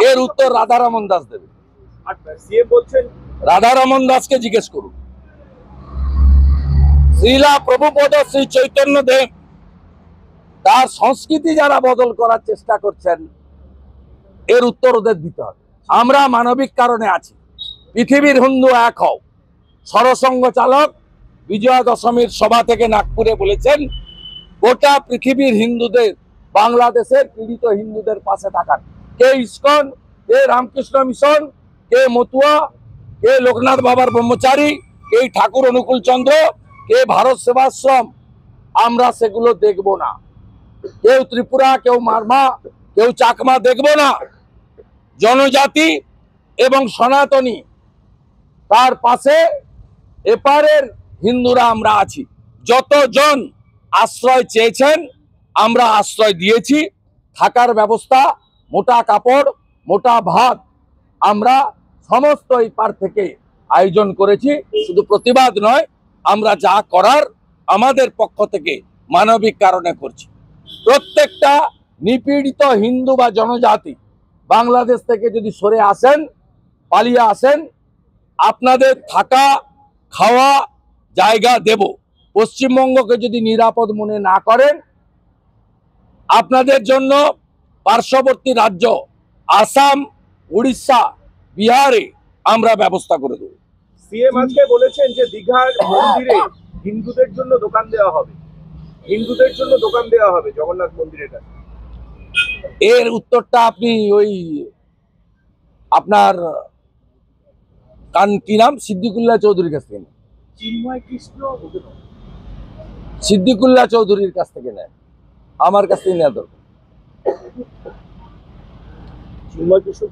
এর উত্তর রাধারমন দাস দেবে। সিএম বলছেন, রাধারমন দাসকে জিজ্ঞেস করুন। শ্রীলা প্রভুপদ শ্রী চৈতন্য দেব তার সংস্কৃতি যারা বদল করার চেষ্টা করছেন, এর উত্তর ওদের দিতে হবে। আমরা মানবিক কারণে আছি। পৃথিবীর হিন্দু এক হও। সরসংঘ চালক বিজয়া দশমীর সভা থেকে নাগপুরে বলেছেন, গোটা পৃথিবীর হিন্দুদের, বাংলাদেশের পীড়িত হিন্দুদের পাশে থাকার। কে ইস্কন, কে রামকৃষ্ণ মিশন, কে মতুয়া, কে লোকনাথ বাবার ব্রহ্মচারী, কে ঠাকুর অনুকূল চন্দ্র, কে ভারত সেবাশ্রম, আমরা সেগুলো দেখব না। কেউ ত্রিপুরা, কেউ মারমা, কেউ চাকমা দেখব না। জনজাতি এবং সনাতনী তার পাশে এপারের হিন্দুরা আমরা আছি। যতজন আশ্রয় চেয়েছেন আমরা আশ্রয় দিয়েছি। থাকার ব্যবস্থা, মোটা কাপড়, মোটা ভাত আমরা সমস্ত এপার থেকে আয়োজন করেছি। শুধু প্রতিবাদ নয়, আমরা যা করার আমাদের পক্ষ থেকে মানবিক কারণে করছি। প্রত্যেকটা নিপীড়িত হিন্দু বা জনজাতি বাংলাদেশ থেকে যদি সরে আসেন, পালিয়ে আসেন, আপনাদের থাকা খাওয়া জায়গা দেব। পশ্চিমবঙ্গকে যদি নিরাপদ মনে না করেন, আপনাদের জন্য পার্শ্ববর্তী রাজ্য আসাম, উড়িষ্যা, বিহারে আমরা ব্যবস্থা করে দেব। সিএম আজকে বলেছেন যে দীঘার মন্দিরে হিন্দুদের জন্য দোকান দেওয়া হবে, হিন্দুদের জন্য দোকান দেওয়া হবে জগন্নাথ মন্দিরের কাছে। এর উত্তরটা আপনি ওই আপনার কি নাম, সিদ্দিকুল্লাহ চৌধুরীর কাছ থেকে নেন। চিন্ময় কৃষ্ণ, সিদ্দিকুল্লাহ চৌধুরীর কাছ থেকে নেন, আমার কাছ থেকে নেওয়া দরকার। চিন্ময় কৃষ্ণ